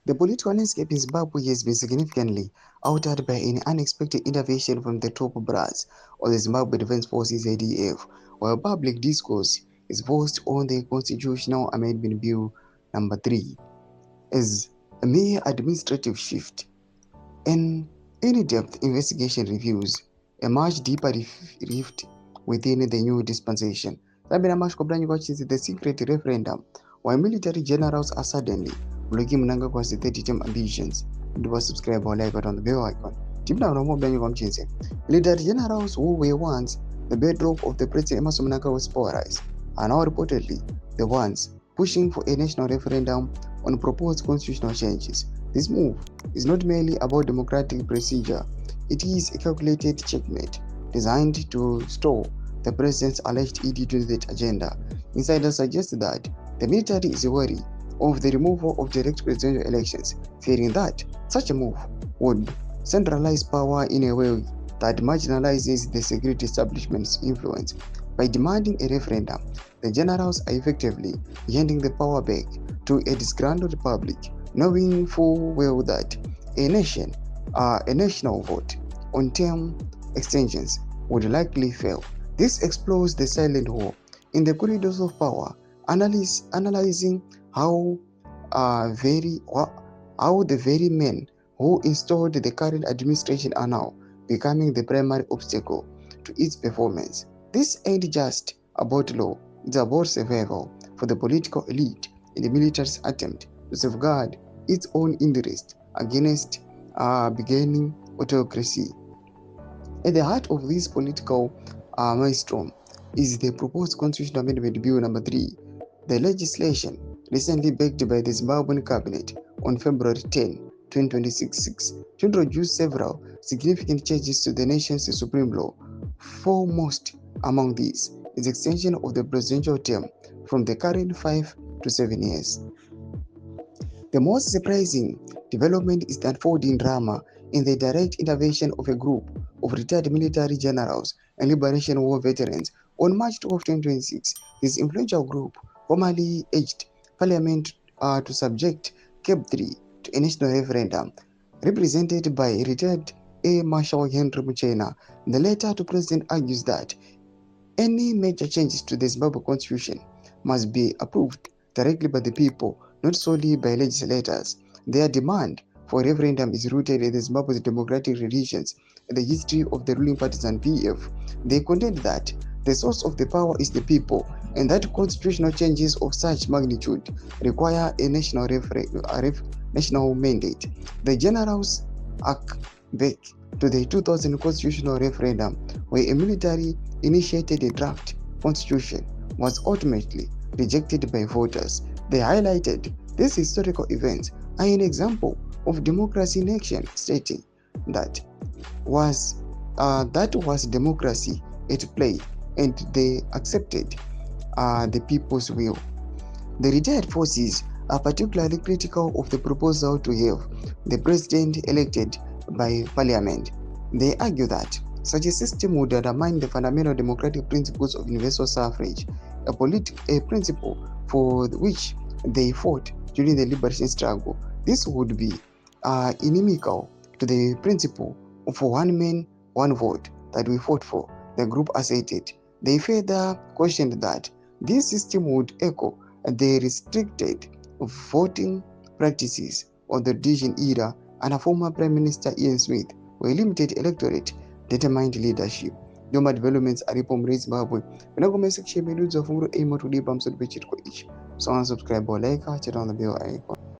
The political landscape in Zimbabwe has been significantly altered by an unexpected intervention from the top brass of the Zimbabwe Defense Forces (ZDF), while public discourse is focused on the Constitutional Amendment Bill number 3 as a mere administrative shift. An in-depth investigation reveals a much deeper rift within the new dispensation. The secret referendum, while military generals are suddenly blocking mnangagwa's 30-term ambitions. Do subscribe or like on the bell icon. Military generals who were once the bedrock of the President Emerson Mnangagwa's power rise are now reportedly the ones pushing for a national referendum on proposed constitutional changes. This move is not merely about democratic procedure, it is a calculated checkmate designed to stall the president's alleged ED28 agenda. Insiders suggest that the military is wary of the removal of direct presidential elections, fearing that such a move would centralize power in a way that marginalizes the security establishment's influence. By demanding a referendum, the generals are effectively handing the power back to a disgruntled public, knowing full well that a national vote on term extensions would likely fail. This explores the silent war in the corridors of power, analyzing how the very men who installed the current administration are now becoming the primary obstacle to its performance. This ain't just about law, it's about survival for the political elite in the military's attempt to safeguard its own interest against beginning autocracy. At the heart of this political maelstrom is the proposed Constitutional Amendment Bill number 3, the legislation recently backed by the Zimbabwean cabinet on February 10, 2026, to introduce several significant changes to the nation's supreme law. Foremost among these is extension of the presidential term from the current 5 to 7 years. The most surprising development is the unfolding drama in the direct intervention of a group of retired military generals and Liberation War veterans. On March 12, 2026, this influential group formally urged Parliament to subject CAB 3 to a national referendum, represented by retired Air Marshal Henry Muchena. The letter to President argues that any major changes to the Zimbabwe Constitution must be approved directly by the people, not solely by legislators. Their demand for a referendum is rooted in the Zimbabwe's democratic traditions and the history of the ruling parties and PF. They contend that the source of the power is the people, and that constitutional changes of such magnitude require a national mandate. The generals hark back to the 2000 constitutional referendum, where a military-initiated draft constitution was ultimately rejected by voters. They highlighted these historical events are an example of democracy in action, stating that was democracy at play, and they accepted the people's will. The retired forces are particularly critical of the proposal to have the president elected by parliament. They argue that such a system would undermine the fundamental democratic principles of universal suffrage, a principle for which they fought during the liberation struggle. This would be inimical to the principle of one man, one vote that we fought for, the group asserted. They further questioned that this system would echo the restricted voting practices of the Rhodesian era and a former Prime Minister Ian Smith, where limited electorate determined leadership. Nyuma developments aripo muri Zimbabwe. Unagomba section meduzo funguro imo tulipa msodi pechitko ichi. So subscribe or like, turn on the bell icon.